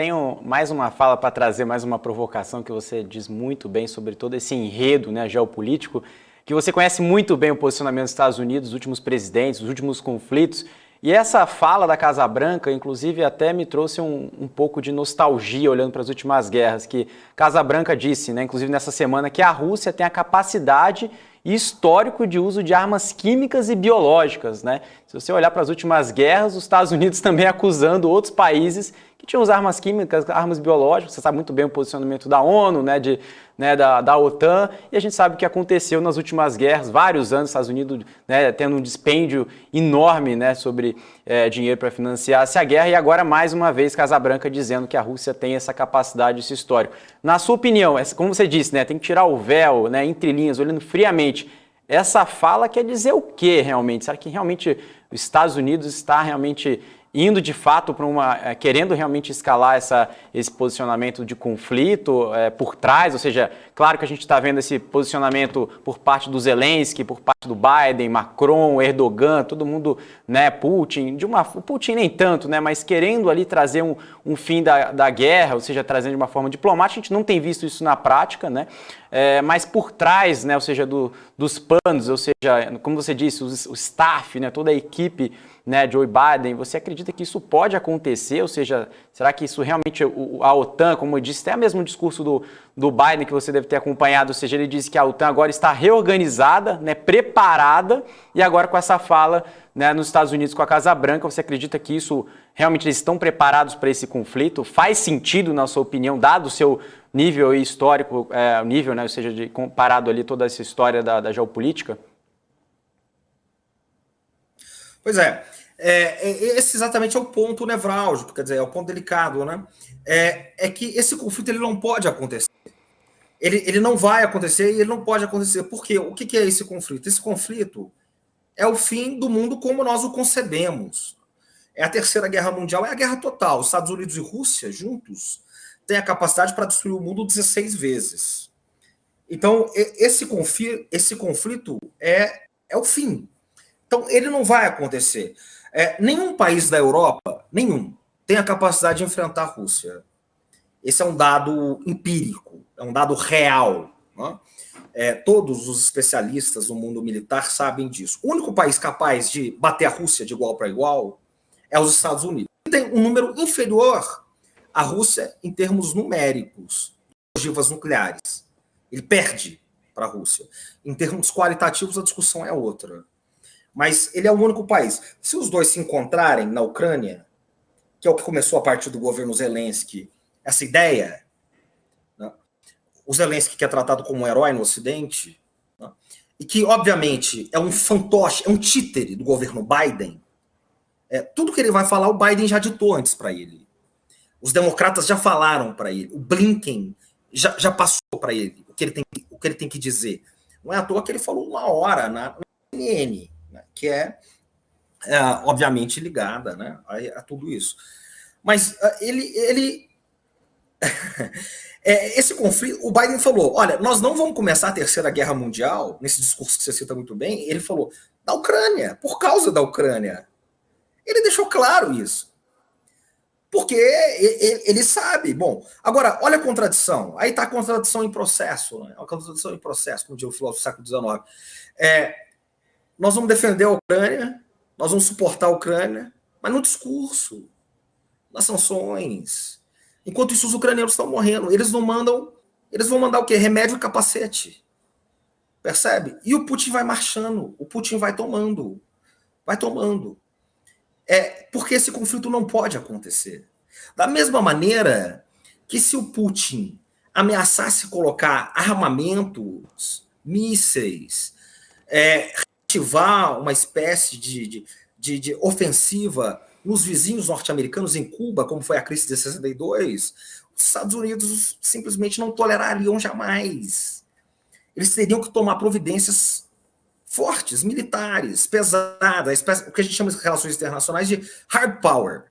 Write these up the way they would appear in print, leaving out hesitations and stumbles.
Tenho mais uma fala para trazer, mais uma provocação que você diz muito bem sobre todo esse enredo, né, geopolítico, que você conhece muito bem o posicionamento dos Estados Unidos, os últimos presidentes, os últimos conflitos. E essa fala da Casa Branca, inclusive, até me trouxe um pouco de nostalgia olhando para as últimas guerras, que Casa Branca disse, né, inclusive nessa semana, que a Rússia tem a capacidade e histórico de uso de armas químicas e biológicas, né? Se você olhar para as últimas guerras, os Estados Unidos também acusando outros países que tinham as armas químicas, armas biológicas. Você sabe muito bem o posicionamento da ONU, né, da OTAN, e a gente sabe o que aconteceu nas últimas guerras, vários anos, os Estados Unidos, né, tendo um dispêndio enorme, né, sobre dinheiro para financiar essa guerra, e agora mais uma vez Casa Branca dizendo que a Rússia tem essa capacidade, esse histórico. Na sua opinião, como você disse, né, tem que tirar o véu, né, entre linhas, olhando friamente, essa fala quer dizer o que realmente? Será que realmente os Estados Unidos está realmente indo de fato para querendo realmente escalar esse posicionamento de conflito por trás? Ou seja, claro que a gente está vendo esse posicionamento por parte do Zelensky, por parte do Biden, Macron, Erdogan, todo mundo, né, Putin, Putin nem tanto, né, mas querendo ali trazer um fim da guerra, ou seja, trazendo de uma forma diplomática. A gente não tem visto isso na prática, né? Mas por trás, né, ou seja, dos panos, ou seja, como você disse, o staff, né, toda a equipe, né, Joe Biden, você acredita que isso pode acontecer? Ou seja, será que isso realmente, a OTAN, como eu disse, até mesmo o discurso do Biden que você deve ter acompanhado, ou seja, ele disse que a OTAN agora está reorganizada, né, preparada, e agora com essa fala, né, nos Estados Unidos com a Casa Branca, você acredita que isso realmente eles estão preparados para esse conflito? Faz sentido, na sua opinião, dado o seu nível histórico, nível, né, ou seja, comparado ali toda essa história da geopolítica? Pois esse exatamente é o ponto nevrálgico, quer dizer, é o ponto delicado, né? É que esse conflito ele não pode acontecer. Ele não vai acontecer e ele não pode acontecer. Por quê? O que é esse conflito? Esse conflito é o fim do mundo como nós o concebemos. É a Terceira Guerra Mundial, é a guerra total. Os Estados Unidos e Rússia, juntos, têm a capacidade para destruir o mundo 16 vezes. Então, esse conflito é o fim. Então, ele não vai acontecer. Nenhum país da Europa, nenhum, tem a capacidade de enfrentar a Rússia. Esse é um dado empírico, é um dado real. Né? Todos os especialistas no mundo militar sabem disso. O único país capaz de bater a Rússia de igual para igual é os Estados Unidos. Ele tem um número inferior à Rússia em termos numéricos, de ogivas nucleares. Ele perde para a Rússia. Em termos qualitativos, a discussão é outra. Mas ele é o único país. Se os dois se encontrarem na Ucrânia, que é o que começou a partir do governo Zelensky, essa ideia, né? O Zelensky, que é tratado como um herói no Ocidente, né? E que, obviamente, é um fantoche, é um títere do governo Biden, tudo que ele vai falar, o Biden já ditou antes para ele. Os democratas já falaram para ele. O Blinken já passou para ele o que ele tem que dizer. Não é à toa que ele falou uma hora na CNN, né, que obviamente ligada, né, a tudo isso. Mas esse conflito, o Biden falou, olha, nós não vamos começar a Terceira Guerra Mundial, nesse discurso que você cita muito bem, ele falou, da Ucrânia, por causa da Ucrânia. Ele deixou claro isso. Porque ele sabe. Bom, agora, olha a contradição. Aí está a contradição em processo. Né? A contradição em processo, como diz o filósofo do século XIX. Nós vamos defender a Ucrânia, nós vamos suportar a Ucrânia, mas no discurso, nas sanções. Enquanto isso, os ucranianos estão morrendo. Eles vão mandar o quê? Remédio e capacete. Percebe? E o Putin vai marchando, o Putin vai tomando. Porque esse conflito não pode acontecer. Da mesma maneira que se o Putin ameaçasse colocar armamentos, mísseis, ativar uma espécie de ofensiva nos vizinhos norte-americanos em Cuba, como foi a crise de 62, os Estados Unidos simplesmente não tolerariam jamais. Eles teriam que tomar providências fortes, militares, pesadas, o que a gente chama de relações internacionais de hard power.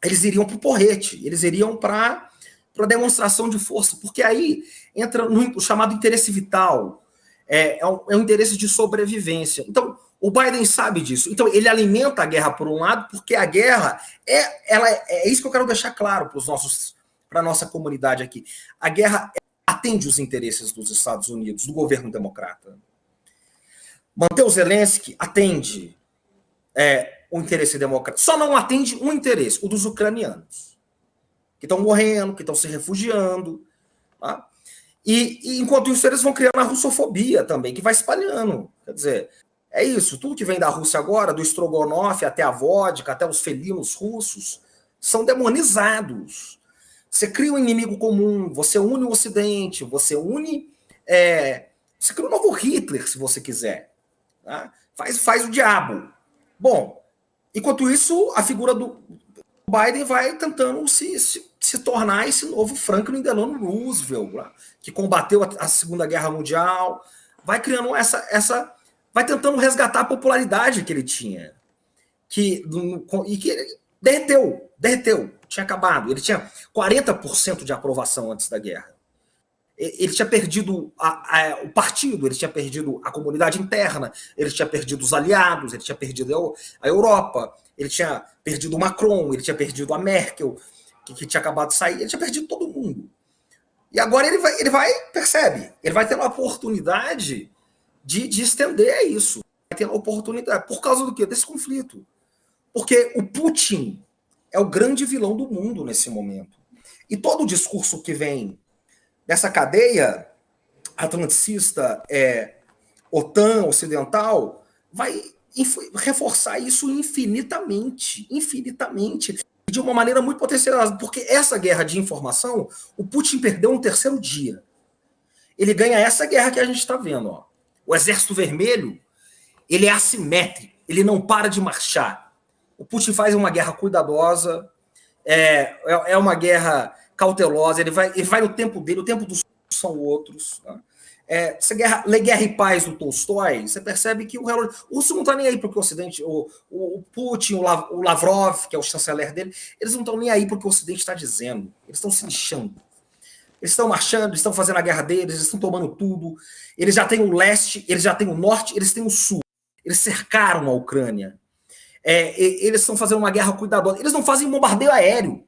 Eles iriam para o porrete, eles iriam para a demonstração de força, porque aí entra no chamado interesse vital, é um interesse de sobrevivência. Então, O Biden sabe disso. Então, ele alimenta a guerra por um lado, porque a guerra é isso que eu quero deixar claro para a nossa comunidade aqui. A guerra atende os interesses dos Estados Unidos, do governo democrata. Manter o Zelensky atende o interesse democrata. Só não atende um interesse, o dos ucranianos, que estão morrendo, que estão se refugiando. Tá? E enquanto isso, eles vão criando a russofobia também, que vai espalhando. Quer dizer, é isso. Tudo que vem da Rússia agora, do Strogonoff até a vodka, até os felinos russos, são demonizados. Você cria um inimigo comum, você une o Ocidente, você une... você cria um novo Hitler, se você quiser. Tá? Faz o diabo. Bom, enquanto isso, a figura do Biden vai tentando se tornar esse novo Franklin Delano Roosevelt, que combateu a Segunda Guerra Mundial, vai criando vai tentando resgatar a popularidade que ele tinha, e que ele derreteu, tinha acabado. Ele tinha 40% de aprovação antes da guerra. Ele tinha perdido o partido, ele tinha perdido a comunidade interna, ele tinha perdido os aliados, ele tinha perdido a Europa, ele tinha perdido o Macron, ele tinha perdido a Merkel, que tinha acabado de sair, ele tinha perdido todo mundo. E agora ele vai percebe, ele vai ter uma oportunidade de estender isso. Vai ter uma oportunidade. Por causa do quê? Desse conflito. Porque o Putin é o grande vilão do mundo nesse momento. E todo o discurso que vem dessa cadeia atlanticista, OTAN, ocidental, vai reforçar isso infinitamente, de uma maneira muito potencializada, porque essa guerra de informação, o Putin perdeu no terceiro dia. Ele ganha essa guerra que a gente está vendo. Ó. O Exército Vermelho, ele é assimétrico, ele não para de marchar. O Putin faz uma guerra cuidadosa, é uma guerra cautelosa, ele vai no tempo dele, o tempo dos são outros. Tá? Essa Guerra e Paz do Tolstói, você percebe que o russo não está nem aí porque o Ocidente, o Putin, o Lavrov, que é o chanceler dele, eles não estão nem aí porque o Ocidente está dizendo. Eles estão se lixando. Eles estão marchando, eles estão fazendo a guerra deles, eles estão tomando tudo. Eles já têm o leste, eles já têm o norte, eles têm o sul. Eles cercaram a Ucrânia. Eles estão fazendo uma guerra cuidadosa. Eles não fazem bombardeio aéreo.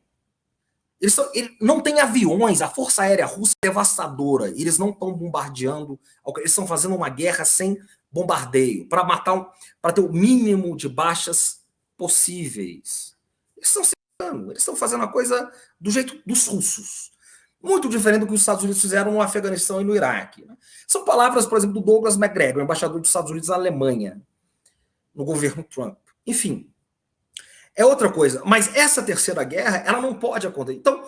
Eles não têm aviões, a Força Aérea Russa é devastadora. Eles não estão bombardeando, eles estão fazendo uma guerra sem bombardeio, para ter o mínimo de baixas possíveis. Eles estão se dando, eles estão fazendo a coisa do jeito dos russos. Muito diferente do que os Estados Unidos fizeram no Afeganistão e no Iraque. Né? São palavras, por exemplo, do Douglas MacGregor, embaixador dos Estados Unidos na Alemanha, no governo Trump. Enfim. É outra coisa, mas essa terceira guerra, ela não pode acontecer. Então,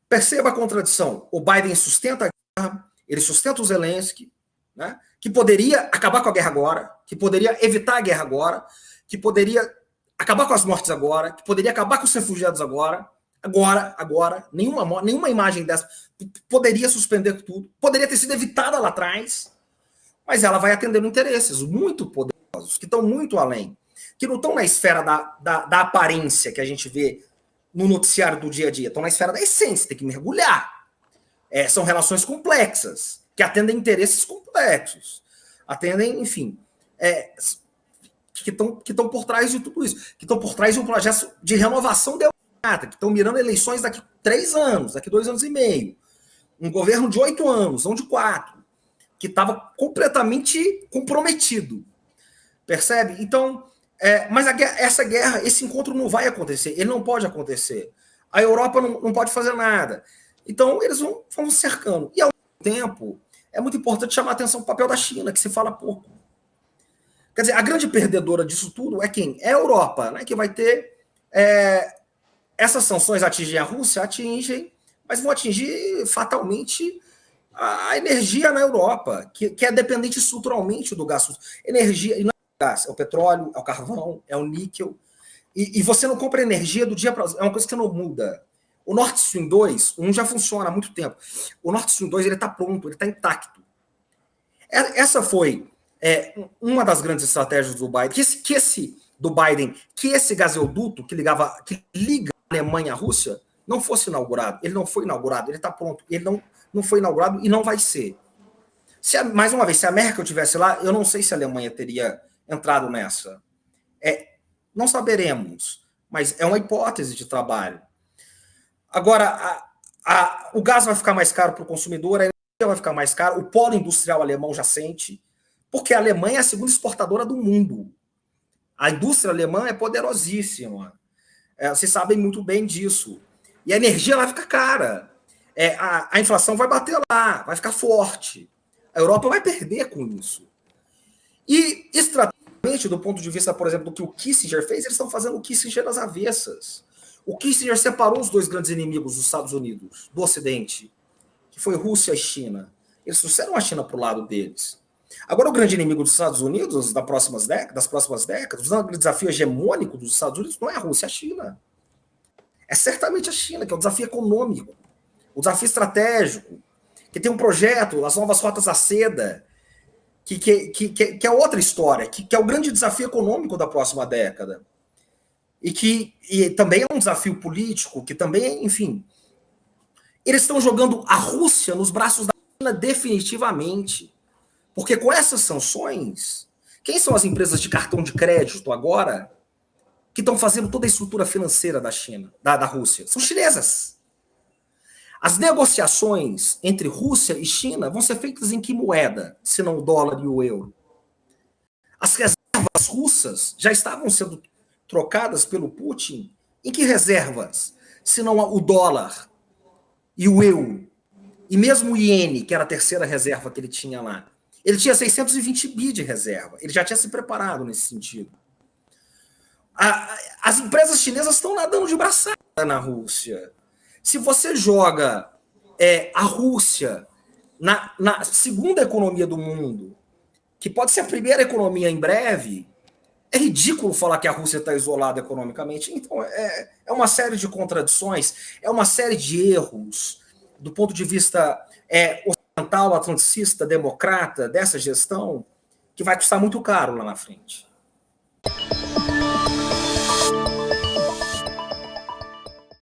perceba a contradição. O Biden sustenta a guerra, ele sustenta o Zelensky, né, que poderia acabar com a guerra agora, que poderia evitar a guerra agora, que poderia acabar com as mortes agora, que poderia acabar com os refugiados agora, nenhuma imagem dessa, poderia suspender tudo, poderia ter sido evitada lá atrás, mas ela vai atendendo interesses muito poderosos, que estão muito além, que não estão na esfera da aparência que a gente vê no noticiário do dia a dia, estão na esfera da essência, tem que mergulhar. São relações complexas, que atendem interesses complexos, atendem, enfim, que estão por trás de tudo isso, que estão por trás de um projeto de renovação democrática, que estão mirando eleições daqui 3 anos, daqui 2 anos e meio, um governo de 8 anos, não de 4, que estava completamente comprometido. Percebe? Então, mas essa guerra, esse encontro não vai acontecer, ele não pode acontecer. A Europa não pode fazer nada. Então, eles vão cercando. E, ao mesmo tempo, é muito importante chamar a atenção para o papel da China, que se fala pouco. Quer dizer, a grande perdedora disso tudo é quem? É a Europa, né, que vai ter... essas sanções atingem a Rússia, mas vão atingir fatalmente a energia na Europa, que é dependente estruturalmente do gás. Energia... É o petróleo, é o carvão, é o níquel. E você não compra energia do dia para... É uma coisa que não muda. O Nord Stream 2, já funciona há muito tempo. O Nord Stream 2 está pronto, ele está intacto. Essa foi uma das grandes estratégias do Biden. Que esse gasoduto que liga a Alemanha à Rússia não fosse inaugurado. Ele não foi inaugurado, ele está pronto. Ele não foi inaugurado e não vai ser. Mais uma vez, se a Merkel estivesse lá, eu não sei se a Alemanha teria entrado nessa. Não saberemos, mas é uma hipótese de trabalho. Agora, o gás vai ficar mais caro para o consumidor, a energia vai ficar mais cara, o polo industrial alemão já sente, porque a Alemanha é a segunda exportadora do mundo. A indústria alemã é poderosíssima. Vocês sabem muito bem disso. E a energia vai ficar cara. A inflação vai bater lá, vai ficar forte. A Europa vai perder com isso. E, estrategicamente, do ponto de vista, por exemplo, do que o Kissinger fez, eles estão fazendo o Kissinger às avessas. O Kissinger separou os dois grandes inimigos dos Estados Unidos, do Ocidente, que foi Rússia e China. Eles trouxeram a China para o lado deles. Agora, o grande inimigo dos Estados Unidos das próximas décadas, o grande desafio hegemônico dos Estados Unidos não é a Rússia, é a China. É certamente a China, que é o desafio econômico, o desafio estratégico, que tem um projeto, as novas rotas da seda, que é outra história, que é o grande desafio econômico da próxima década. E também é um desafio político, que também, enfim... Eles estão jogando a Rússia nos braços da China definitivamente. Porque com essas sanções, quem são as empresas de cartão de crédito agora que estão fazendo toda a estrutura financeira da China, da Rússia? São chinesas. As negociações entre Rússia e China vão ser feitas em que moeda, se não o dólar e o euro? As reservas russas já estavam sendo trocadas pelo Putin em que reservas, se não o dólar e o euro? E mesmo o iene, que era a terceira reserva que ele tinha lá. Ele tinha 620 bi de reserva. Ele já tinha se preparado nesse sentido. As empresas chinesas estão nadando de braçada na Rússia. Se você joga a Rússia na segunda economia do mundo, que pode ser a primeira economia em breve, é ridículo falar que a Rússia está isolada economicamente. Então, é uma série de contradições, é uma série de erros do ponto de vista ocidental, atlanticista, democrata, dessa gestão, que vai custar muito caro lá na frente.